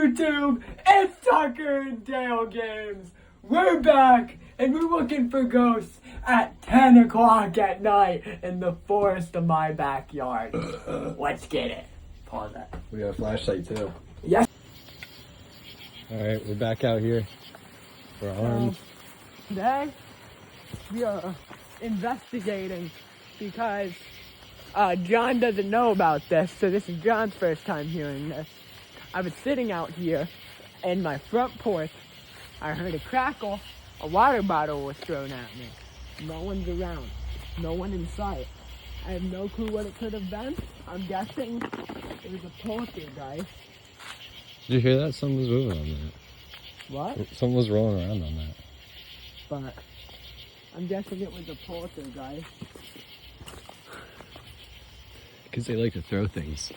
YouTube? It's Tucker and Dale Games. We're back, and we're looking for ghosts at 10 o'clock at night in the forest of my backyard. Let's get it. Pause that. We got a flashlight too. Yes. Alright, we're back out here. We're armed. Today, we are investigating because John doesn't know about this, so this is John's first time hearing this. I was sitting out here in my front porch. I heard a crackle. A water bottle was thrown at me. No one's around. No one in sight. I have no clue what it could have been. I'm guessing it was a poltergeist. Did you hear that? Something was moving on that. What? Something was rolling around on that. But I'm guessing it was a poltergeist. Because they like to throw things.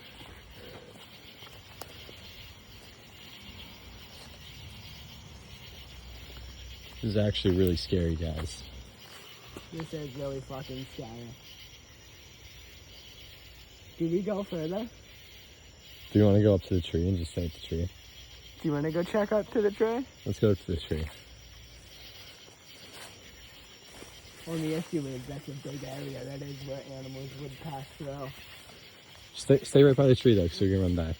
This is actually really scary, guys. This is really fucking scary. Do we go further? Do you want to go up to the tree and just stay at the tree? Do you want to go check up to the tree? Let's go up to the tree. Only issue is that's a big area. That is where animals would pass through. Stay right by the tree though, so you can run back.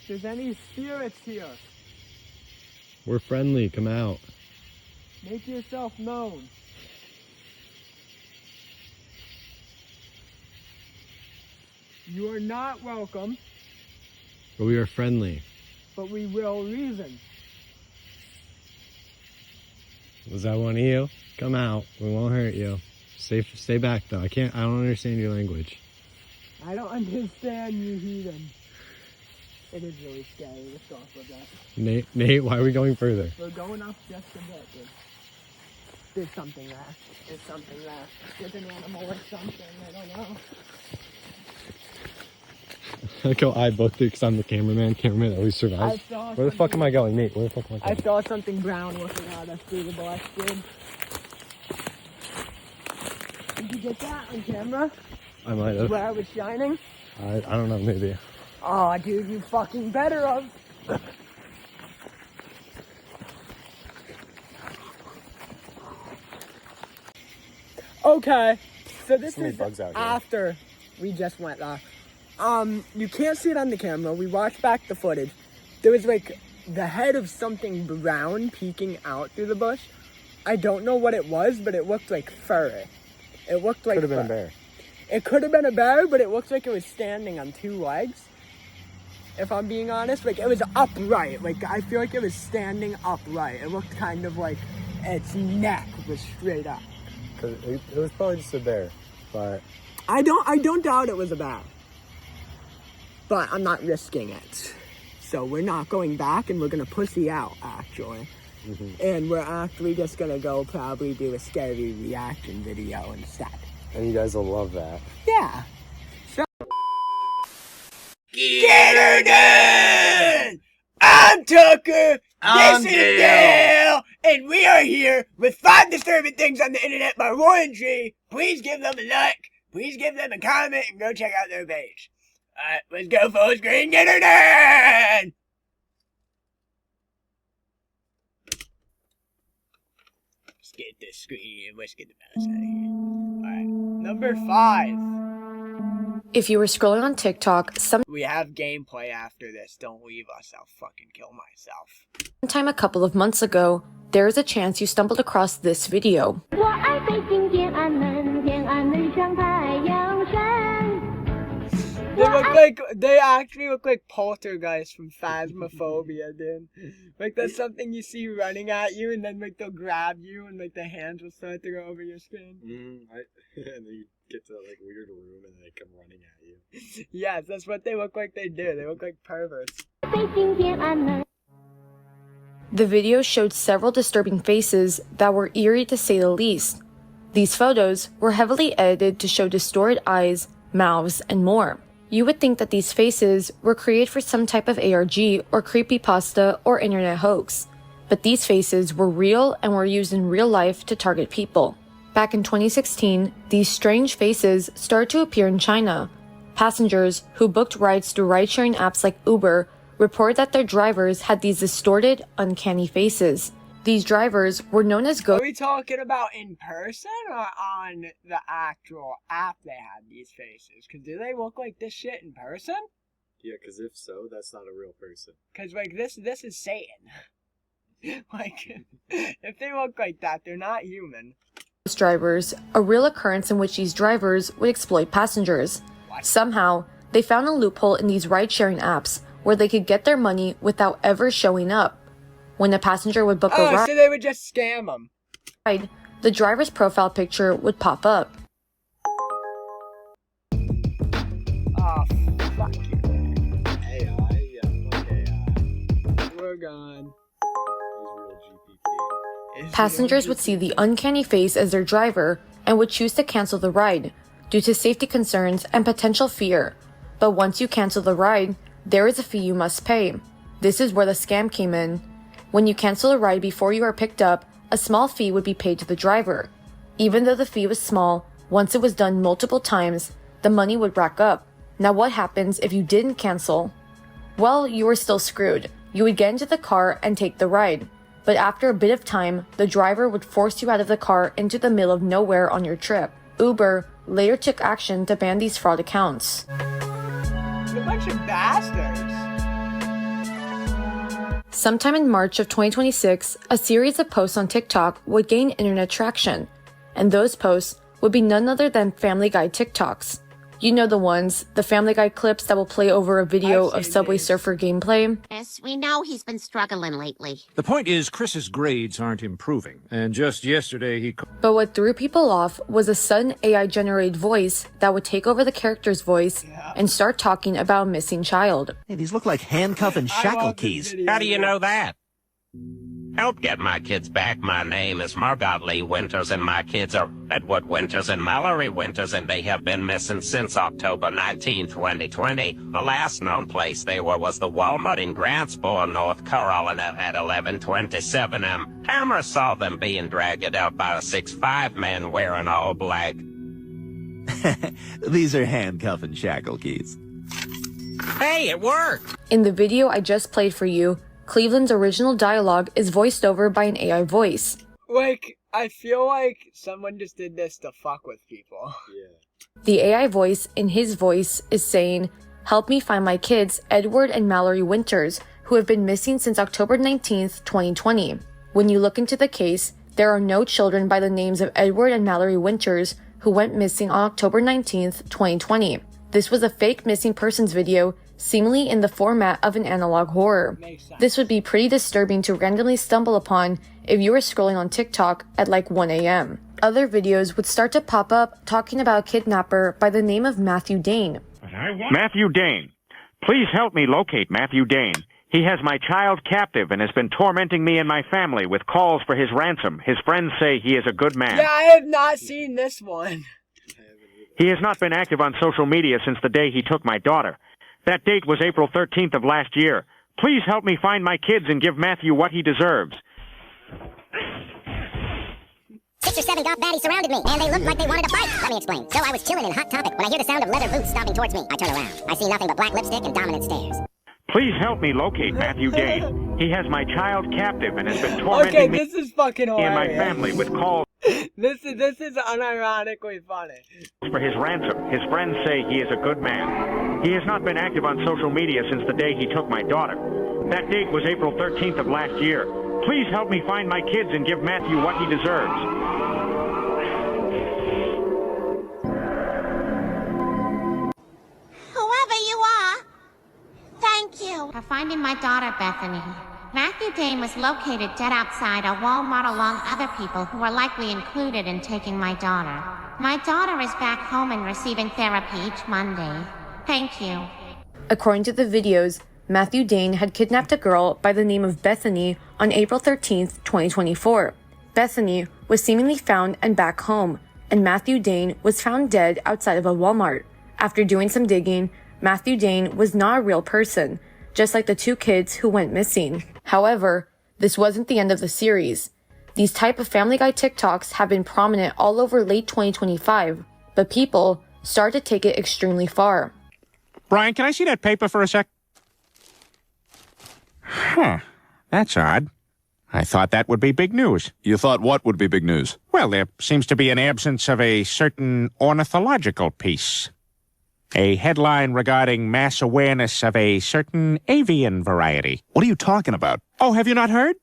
If there's any spirits here, We're friendly, come out. make yourself known. You are not welcome, But we are friendly. but we will reason. Was that one of you? Come out. We won't hurt you. Stay back though. I don't understand your language. I don't understand you, heathen. It is really scary. Let's go off with that. Nate, why are we going further? We're going up just a bit, dude. There's something there. There's something there. There's an animal or something. I don't know. I go I booked it because I'm the cameraman. Cameraman always survives. Where the fuck am I going, Nate? Where the fuck am I going? I saw something brown looking at us through the black screen. Did you get that on camera? I might have. Where I was shining? I don't know, maybe. Oh, dude, you fucking better have. Okay, so this So many is bugs out here. after we just went there. You can't see it on the camera. We watched back the footage. There was like the head of something brown peeking out through the bush. I don't know what it was, but it looked like fur. It looked like Could have been a fur. bear. It could have been a bear, but it looked like it was standing on two legs. If I'm being honest, like it was upright. Like I feel like it was standing upright. It looked kind of like its neck was straight up. Cause it was probably just a bear, but I don't doubt it was a bear. But I'm not risking it. So we're not going back, and we're gonna pussy out actually. And we're actually just gonna go probably do a scary reaction video instead. and you guys will love that. Yeah. So get her done! I'm Tucker. I'm This is Dale. Dale. And we are here with 5 disturbing things on the internet by Roy and Tree. Please give them a like. Please give them a comment and go check out their page. Alright, let's go full screen. Get her done! Let's get this screen. Let's get the mouse out of here. Alright, number 5. If you were scrolling on TikTok We have gameplay after this. Don't leave us. I'll fucking kill myself. sometime a couple of months ago, there is a chance you stumbled across this video. 我爱北京天安门，天安门上太阳升。 They actually look like poltergeists from Phasmophobia, dude. Like that's something you see running at you, and then like they'll grab you, and like the hands will start to go over your skin. And then you get to that like weird room, and they come running at you. Yes, that's what they look like. They do. They look like perverts. 北京天安门。 The video showed several disturbing faces that were eerie to say the least. These photos were heavily edited to show distorted eyes, mouths, and more. You would think that these faces were created for some type of ARG or creepypasta or internet hoax. But these faces were real and were used in real life to target people. Back in 2016, these strange faces started to appear in China. Passengers who booked rides through ride-sharing apps like Uber report that their drivers had these distorted, uncanny faces. These drivers were known as Are ghost. we talking about in person or on the actual app they had these faces? Because do they look like this shit in person? Yeah, because if so, that's not a real person. Because, like, this is Satan. Like, if they look like that, they're not human. Drivers, a real occurrence in which these drivers would exploit passengers. What? Somehow, they found a loophole in these ride-sharing apps where they could get their money without ever showing up. When a passenger would book a Oh, ride, so they would just scam them. the driver's profile picture would pop up. Oh, fuck you. AI, yeah, fuck AI. We're gone. He's real GPT. Passengers would see the uncanny face as their driver and would choose to cancel the ride due to safety concerns and potential fear. But once you cancel the ride, there is a fee you must pay. This is where the scam came in. When you cancel a ride before you are picked up, a small fee would be paid to the driver. Even though the fee was small, once it was done multiple times, the money would rack up. Now what happens if you didn't cancel? Well, you were still screwed. You would get into the car and take the ride. But after a bit of time, the driver would force you out of the car into the middle of nowhere on your trip. Uber later took action to ban these fraud accounts. You're a bunch of bastards. Sometime in March of 2026, a series of posts on TikTok would gain internet traction, and those posts would be none other than Family Guy TikToks. You know the ones, the Family Guy clips that will play over a video I've of seen Subway these. Surfer gameplay. Yes, we know he's been struggling lately. The point is, Chris's grades aren't improving, and just yesterday he... But what threw people off was a sudden AI-generated voice that would take over the character's voice and start talking about a missing child. Hey, these look like handcuff and I shackle love this keys. video. How do you know that? Help get my kids back. My name is Margot Lee Winters, and my kids are Edward Winters and Mallory Winters, and they have been missing since October 19, 2020. The last known place they were was the Walmart in Grantsboro, North Carolina at 11:27 m. Cameras saw them being dragged out by a 6'5" man wearing all black. These are handcuff and shackle keys. Hey, it worked! In the video I just played for you, Cleveland's original dialogue is voiced over by an AI voice. Like, I feel like someone just did this to fuck with people. Yeah. The AI voice in his voice is saying, "Help me find my kids, Edward and Mallory Winters, who have been missing since October 19th, 2020. When you look into the case, there are no children by the names of Edward and Mallory Winters who went missing on October 19th, 2020. This was a fake missing persons video, seemingly in the format of an analog horror. Makes sense. This would be pretty disturbing to randomly stumble upon if you were scrolling on TikTok at like 1 a.m. Other videos would start to pop up talking about a kidnapper by the name of Matthew Dane. Matthew Dane. Please help me locate Matthew Dane. He has my child captive and has been tormenting me and my family with calls for his ransom. His friends say he is a good man. Yeah, I have not seen this one. He has not been active on social media since the day he took my daughter. That date was April 13th of last year. Please help me find my kids and give Matthew what he deserves. 6 or 7 goth baddies surrounded me, and they looked like they wanted to fight. Let me explain. So I was chilling in Hot Topic when I hear the sound of leather boots stomping towards me. I turn around. I see nothing but black lipstick and dominant stares. Please help me locate Matthew Dane. He has my child captive and has been Okay, tormenting me this is fucking and my hilarious. family with calls This is unironically funny. for his ransom. His friends say he is a good man. He has not been active on social media since the day he took my daughter. That date was April 13th of last year. Please help me find my kids and give Matthew what he deserves. Whoever you are, thank you for finding my daughter, Bethany. Matthew Dane was located dead outside a Walmart along other people who are likely included in taking my daughter. My daughter is back home and receiving therapy each Monday. Thank you. According to the videos, Matthew Dane had kidnapped a girl by the name of Bethany on April 13th, 2024. Bethany was seemingly found and back home, and Matthew Dane was found dead outside of a Walmart. After doing some digging, Matthew Dane was not a real person, just like the two kids who went missing. However, this wasn't the end of the series. These type of Family Guy TikToks have been prominent all over late 2025, but people start to take it extremely far. Brian, can I see that paper for a sec? Huh. That's odd. I thought that would be big news. You thought what would be big news? Well, there seems to be an absence of a certain ornithological piece. A headline regarding mass awareness of a certain avian variety. What are you talking about? Oh, have you not heard?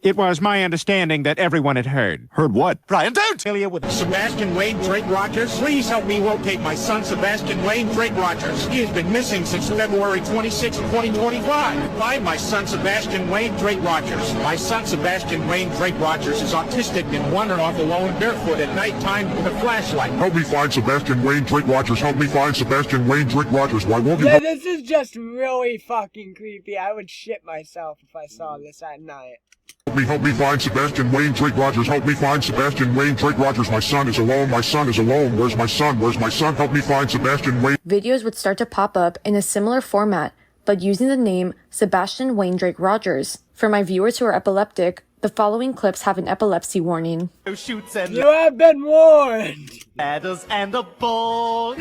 It was my understanding that everyone had heard. Heard what? Brian, don't! Familiar with Sebastian Wayne Drake Rogers? Please help me locate my son, Sebastian Wayne Drake Rogers. He has been missing since February 26, 2025. Find my son, Sebastian Wayne Drake Rogers. My son, Sebastian Wayne Drake Rogers, is autistic and wandering off alone barefoot at nighttime with a flashlight. Help me find Sebastian Wayne Drake Rogers. Help me find Sebastian Wayne Drake Rogers. Why won't you help? This is just really fucking creepy. I would shit myself if I saw this at night. Help me find Sebastian Wayne Drake Rogers. Help me find Sebastian Wayne Drake Rogers. My son is alone. My son is alone. Where's my son? Where's my son? Help me find Sebastian Wayne. Videos would start to pop up in a similar format, but using the name Sebastian Wayne Drake Rogers. For my viewers who are epileptic, the following clips have an epilepsy warning. Shoots and you have been warned. Ladders and a ball.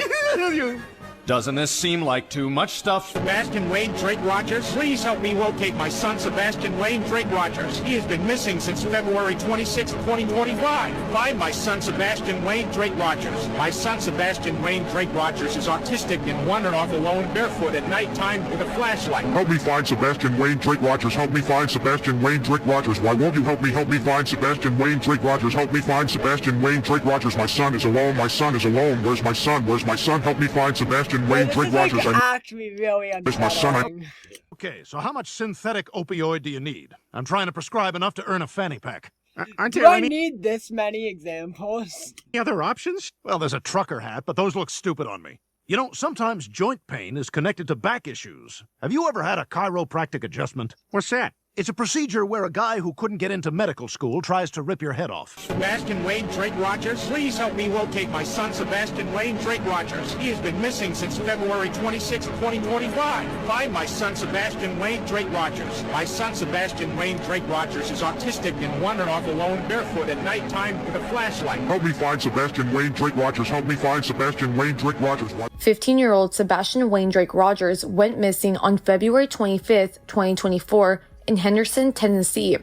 Doesn't this seem like too much stuff? Sebastian Wayne Drake Rogers? Please help me locate my son, Sebastian Wayne Drake Rogers. He has been missing since February 26, 2025. Find my son, Sebastian Wayne Drake Rogers. My son, Sebastian Wayne Drake Rogers, is autistic and wandering off alone barefoot at nighttime with a flashlight. Help me find Sebastian Wayne Drake Rogers. Help me find Sebastian Wayne Drake Rogers. Why won't you help me? Help me find Sebastian Wayne Drake Rogers. Help me find Sebastian Wayne Drake Rogers. My son is alone. My son is alone. Where's my son? Where's my son? Help me find Sebastian Wayne Drake Rogers. Actually really unsettling. Okay, so how much synthetic opioid do you need? I'm trying to prescribe enough to earn a fanny pack. Aren't there any... need this many examples? Any other options? Well, there's a trucker hat, but those look stupid on me. You know, sometimes joint pain is connected to back issues. Have you ever had a chiropractic adjustment? What's that? It's a procedure where a guy who couldn't get into medical school tries to rip your head off. Sebastian Wayne Drake Rogers? Please help me locate my son, Sebastian Wayne Drake Rogers. He has been missing since February 26, 2025. Find my son, Sebastian Wayne Drake Rogers. My son, Sebastian Wayne Drake Rogers, is autistic and wandering off alone barefoot at nighttime with a flashlight. Help me find Sebastian Wayne Drake Rogers. Help me find Sebastian Wayne Drake Rogers. 15-year-old Sebastian Wayne Drake Rogers went missing on February 25, 2024, in Henderson, Tennessee.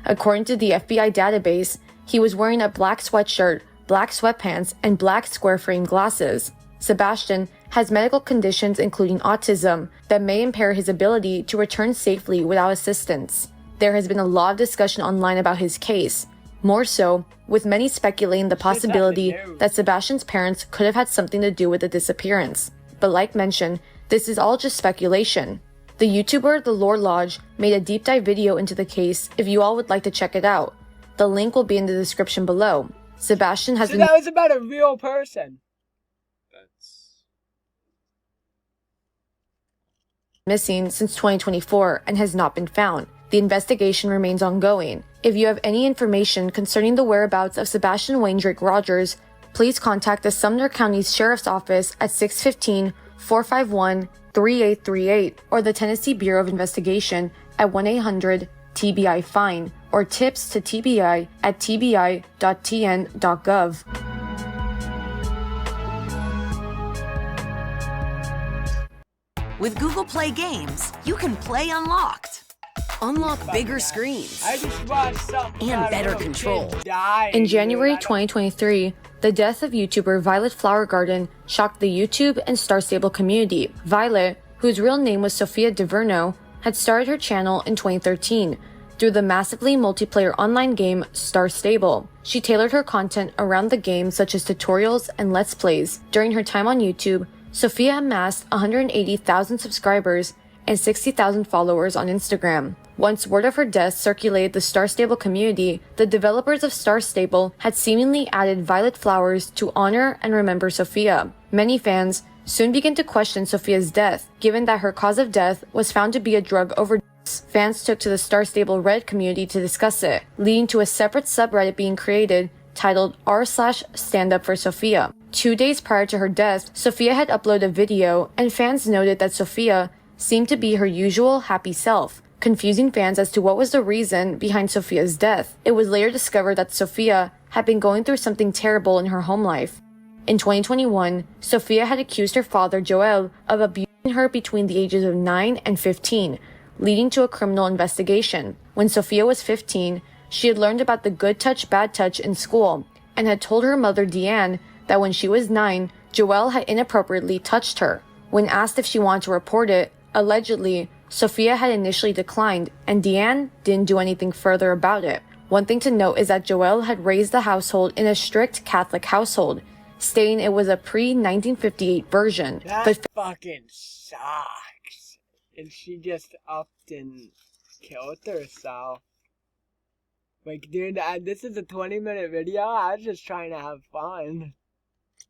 According to the FBI database, he was wearing a black sweatshirt, black sweatpants, and black square-frame glasses. Sebastian has medical conditions including autism that may impair his ability to return safely without assistance. There has been a lot of discussion online about his case, more so with many speculating the possibility that Sebastian's parents could have had something to do with the disappearance. But like mentioned, this is all just speculation. The YouTuber The Lore Lodge made a deep dive video into the case if you all would like to check it out. The link will be in the description below. Sebastian has been— that was about a real person. Missing since 2024 and has not been found. The investigation remains ongoing. If you have any information concerning the whereabouts of Sebastian Wayne Drake Rogers, please contact the Sumner County Sheriff's Office at 615-451-3838 or the Tennessee Bureau of Investigation at 1-800-TBI-FINE or tips to TBI at tbi.tn.gov. With Google Play Games, you can play unlocked. Unlock bigger screens and better control. In January 2023, the death of YouTuber Violet Flower Garden shocked the YouTube and Star Stable community. Violet, whose real name was Sophia DeVerno, had started her channel in 2013 through the massively multiplayer online game Star Stable. She tailored her content around the game, such as tutorials and Let's Plays. During her time on YouTube, Sophia amassed 180,000 subscribers and 60,000 followers on Instagram. Once word of her death circulated the Star Stable community, the developers of Star Stable had seemingly added violet flowers to honor and remember Sophia. Many fans soon began to question Sophia's death, given that her cause of death was found to be a drug overdose. Fans took to the Star Stable Reddit community to discuss it, leading to a separate subreddit being created titled r/standupforsophia. 2 days prior to her death, Sophia had uploaded a video, and fans noted that Sophia seemed to be her usual happy self, confusing fans as to what was the reason behind Sophia's death. It was later discovered that Sophia had been going through something terrible in her home life. In 2021, Sophia had accused her father, Joel, of abusing her between the ages of 9 and 15, leading to a criminal investigation. When Sophia was 15, she had learned about the good touch, bad touch in school, and had told her mother, Deanne, that when she was 9, Joel had inappropriately touched her. When asked if she wanted to report it, allegedly, Sophia had initially declined, and Deanne didn't do anything further about it. One thing to note is that Joel had raised the household in a strict Catholic household, stating it was a pre-1958 version. That fucking sucks. And she just upped and killed herself. Like, dude, this is a 20-minute video. I was just trying to have fun.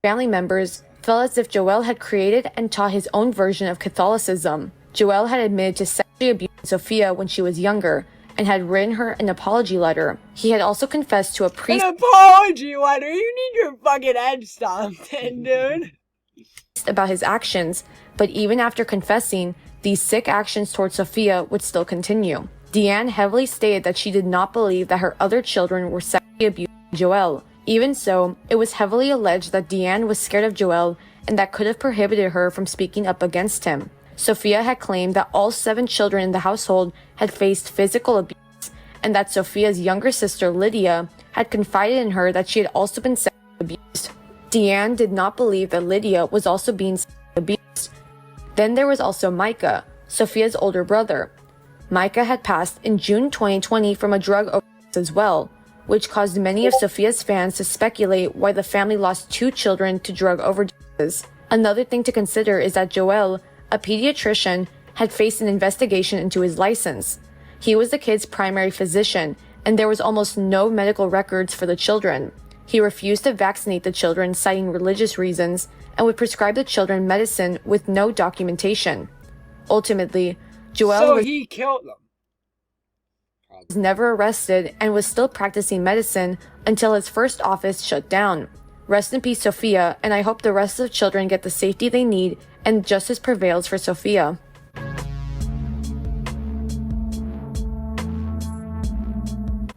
Family members felt as if Joel had created and taught his own version of Catholicism. Joel had admitted to sexually abusing Sophia when she was younger and had written her an apology letter. He had also confessed to a priest. An apology letter? You need your fucking head stomped in, dude. About his actions, but even after confessing, these sick actions towards Sophia would still continue. Deanne heavily stated that she did not believe that her other children were sexually abusing Joel. Even so, it was heavily alleged that Deanne was scared of Joel and that could have prohibited her from speaking up against him. Sophia had claimed that all 7 children in the household had faced physical abuse, and that Sophia's younger sister Lydia had confided in her that she had also been sexually abused. Deanne did not believe that Lydia was also being sexually abused. Then there was also Micah, Sophia's older brother. Micah had passed in June 2020 from a drug overdose as well, which caused many of Sophia's fans to speculate why the family lost 2 children to drug overdoses. Another thing to consider is that Joel, a pediatrician, had faced an investigation into his license. He was the kid's primary physician, and there was almost no medical records for the children. He refused to vaccinate the children, citing religious reasons, and would prescribe the children medicine with no documentation. Ultimately, Joel he killed them. Was never arrested and was still practicing medicine until his first office shut down. Rest in peace, Sophia, and I hope the rest of the children get the safety they need and justice prevails for Sophia.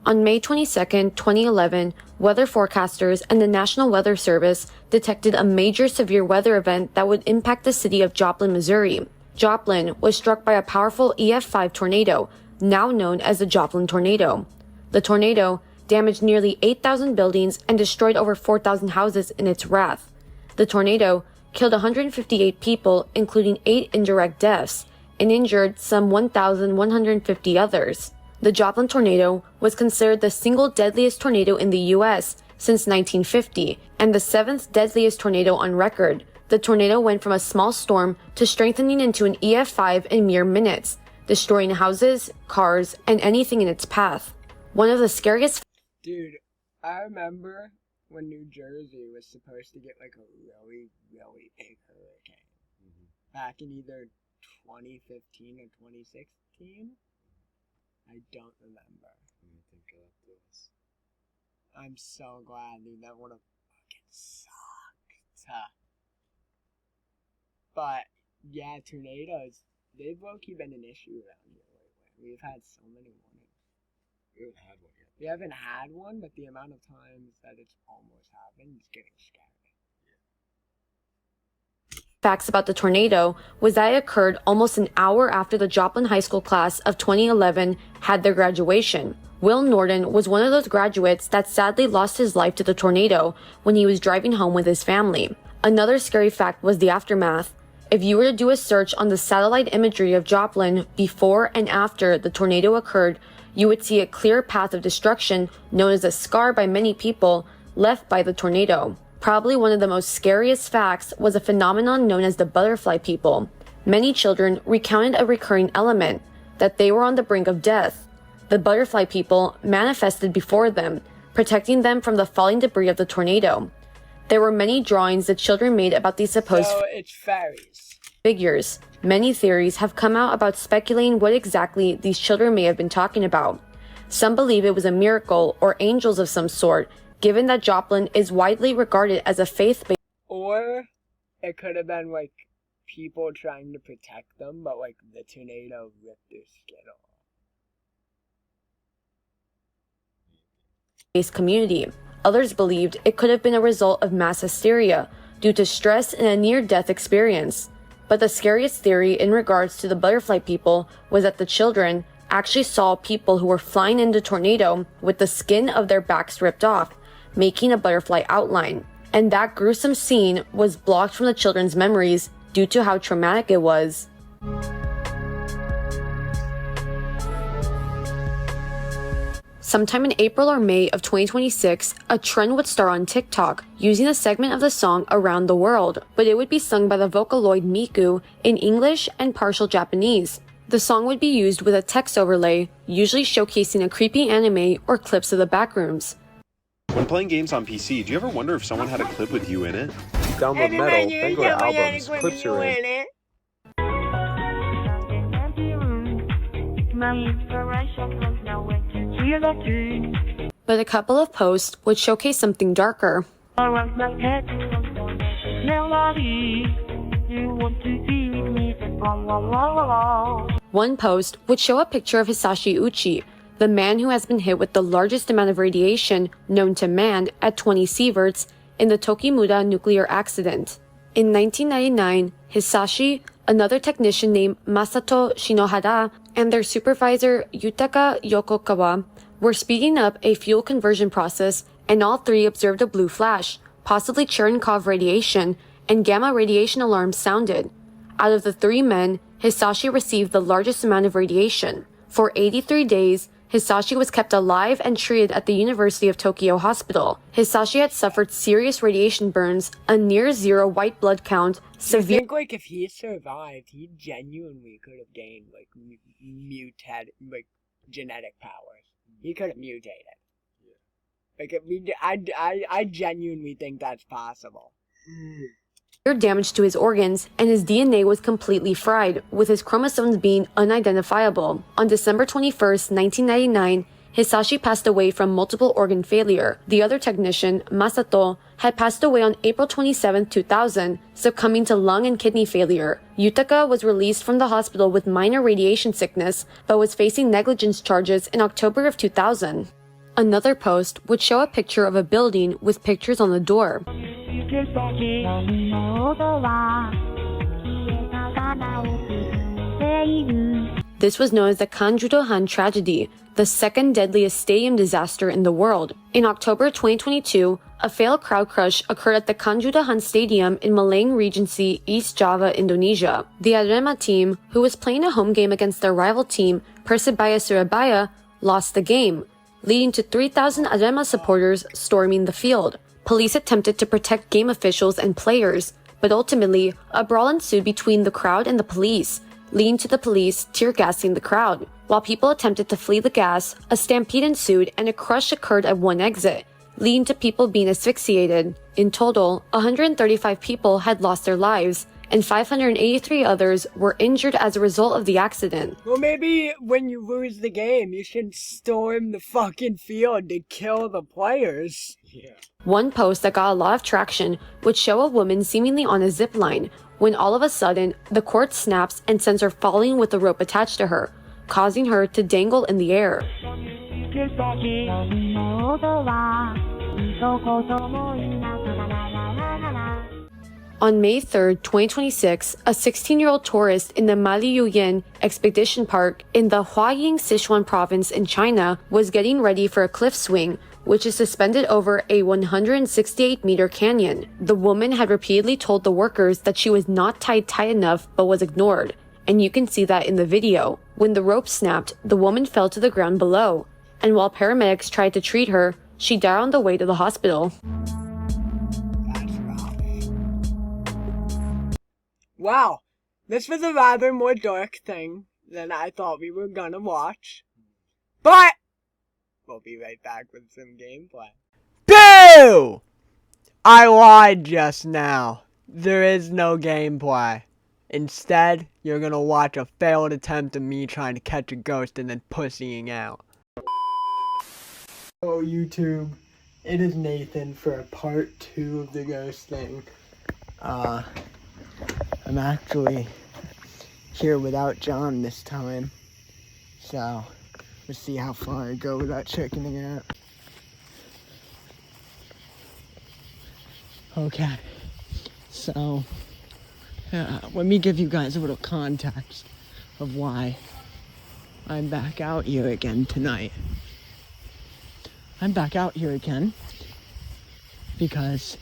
On May 22, 2011, weather forecasters and the National Weather Service detected a major severe weather event that would impact the city of Joplin, Missouri. Joplin was struck by a powerful EF5 tornado, now known as the Joplin tornado. The tornado damaged nearly 8,000 buildings and destroyed over 4,000 houses in its wrath. The tornado killed 158 people, including 8 indirect deaths, and injured some 1,150 others. The Joplin tornado was considered the single deadliest tornado in the U.S. since 1950, and the 7th deadliest tornado on record. The tornado went from a small storm to strengthening into an EF5 in mere minutes, destroying houses, cars, and anything in its path. One of the scariest... Dude, I remember when New Jersey was supposed to get like a really, really big hurricane. Back in either 2015 or 2016? I don't remember. I'm so glad, dude. That would have fucking sucked. But, yeah, tornadoes, they've low-key been an issue around here lately. We've had so many warnings. We haven't had one yet. We haven't had one, but the amount of times that it's almost happened is getting scary. Facts about the tornado was that it occurred almost an hour after the Joplin High School class of 2011 had their graduation. Will Norton was one of those graduates that sadly lost his life to the tornado when he was driving home with his family. Another scary fact was the aftermath. If you were to do a search on the satellite imagery of Joplin before and after the tornado occurred, you would see a clear path of destruction known as a scar by many people left by the tornado. Probably one of the most scariest facts was a phenomenon known as the butterfly people. Many children recounted a recurring element, that they were on the brink of death. The butterfly people manifested before them, protecting them from the falling debris of the tornado. There were many drawings the children made about these supposed it's fairies. Figures. Many theories have come out about speculating what exactly these children may have been talking about. Some believe it was a miracle or angels of some sort, given that Joplin is widely regarded as a faith-based. Or it could have been like people trying to protect them, but like the tornado ripped their skin off. community. Others believed it could have been a result of mass hysteria due to stress and a near-death experience. But the scariest theory in regards to the butterfly people was that the children actually saw people who were flying in the tornado with the skin of their backs ripped off, making a butterfly outline. And that gruesome scene was blocked from the children's memories due to how traumatic it was. Sometime in April or May of 2026, a trend would start on TikTok, using a segment of the song Around the World, but it would be sung by the Vocaloid Miku in English and partial Japanese. The song would be used with a text overlay, usually showcasing a creepy anime or clips of the backrooms. When playing games on PC, do you ever wonder if someone had a clip with you in it? Download Metal, then go to albums, clips are in. But a couple of posts would showcase something darker. One post would show a picture of Hisashi Uchi, the man who has been hit with the largest amount of radiation known to man at 20 sieverts in the Tokimura nuclear accident. In 1999, Hisashi, another technician named Masato Shinohara, and their supervisor Yutaka Yokokawa were speeding up a fuel conversion process, and all three observed a blue flash, possibly Cherenkov radiation, and gamma radiation alarms sounded. Out of the three men, Hisashi received the largest amount of radiation. For 83 days, Hisashi was kept alive and treated at the University of Tokyo Hospital. Hisashi had suffered serious radiation burns, a near-zero white blood count, severe— I think, like, if he survived, he genuinely could have gained, like, mutated, like, genetic powers. He could have mutated. Like, I genuinely think that's possible. damage to his organs, and his DNA was completely fried, with his chromosomes being unidentifiable. On December 21st, 1999, Hisashi passed away from multiple organ failure. The other technician, Masato, had passed away on April 27, 2000, succumbing to lung and kidney failure. Yutaka was released from the hospital with minor radiation sickness, but was facing negligence charges in October of 2000. Another post would show a picture of a building with pictures on the door. This was known as the Kanjudo-han tragedy, the second deadliest stadium disaster in the world. In October 2022, a failed crowd crush occurred at the Kanjudo-han Stadium in Malang Regency, East Java, Indonesia. The Arema team, who was playing a home game against their rival team, Persebaya Surabaya, lost the game, leading to 3,000 Arema supporters storming the field. Police attempted to protect game officials and players, but ultimately, a brawl ensued between the crowd and the police, leading to the police tear-gassing the crowd. While people attempted to flee the gas, a stampede ensued and a crush occurred at one exit, leading to people being asphyxiated. In total, 135 people had lost their lives, and 583 others were injured as a result of the accident. Well, maybe when you lose the game, you should storm the fucking field to kill the players. Yeah. One post that got a lot of traction would show a woman seemingly on a zip line, when all of a sudden, the cord snaps and sends her falling with a rope attached to her, causing her to dangle in the air. On May 3, 2026, a 16-year-old tourist in the Maliyuyan Expedition Park in the Huaying Sichuan province in China was getting ready for a cliff swing, which is suspended over a 168-meter canyon. The woman had repeatedly told the workers that she was not tied tight enough but was ignored, and you can see that in the video. When the rope snapped, the woman fell to the ground below, and while paramedics tried to treat her, she died on the way to the hospital. Wow, this was a rather more dark thing than I thought we were gonna watch. But we'll be right back with some gameplay. Boo! I lied just now. There is no gameplay. Instead, you're gonna watch a failed attempt of me trying to catch a ghost and then pussying out. Oh, YouTube. It is Nathan for part 2 of the ghost thing. I'm actually here without John this time. So, let's see how far I go without checking it out. Okay, so let me give you guys a little context of why I'm back out here again tonight. I'm back out here again because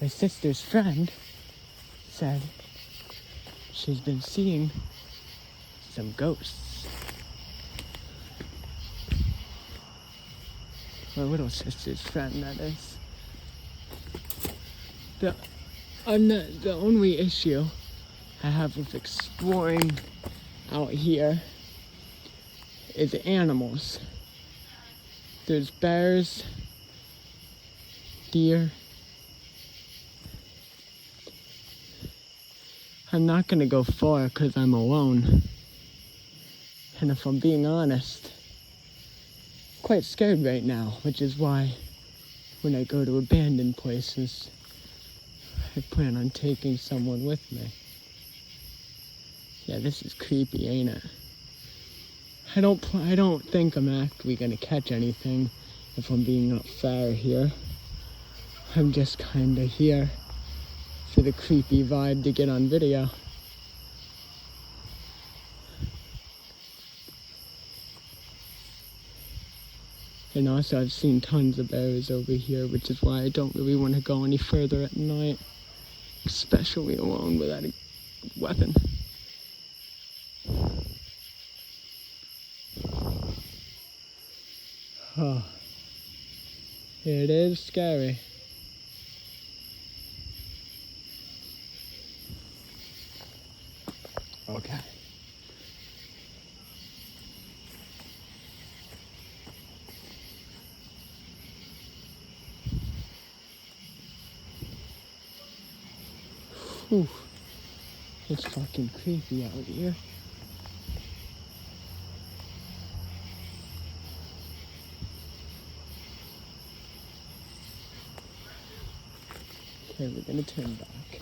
my sister's friend said she's been seeing some ghosts. My little sister's friend, that is. The only issue I have with exploring out here is animals. There's bears, deer. I'm not gonna go far because I'm alone. And if I'm being honest, I'm quite scared right now, which is why when I go to abandoned places, I plan on taking someone with me. Yeah, this is creepy, ain't it? I don't think I'm actually gonna catch anything if I'm being not fair here. I'm just kinda here for the creepy vibe to get on video. And also I've seen tons of bears over here, which is why I don't really want to go any further at night, especially alone without a weapon. Oh, it is scary. Okay. Whew. It's fucking creepy out here. Okay, we're gonna turn back.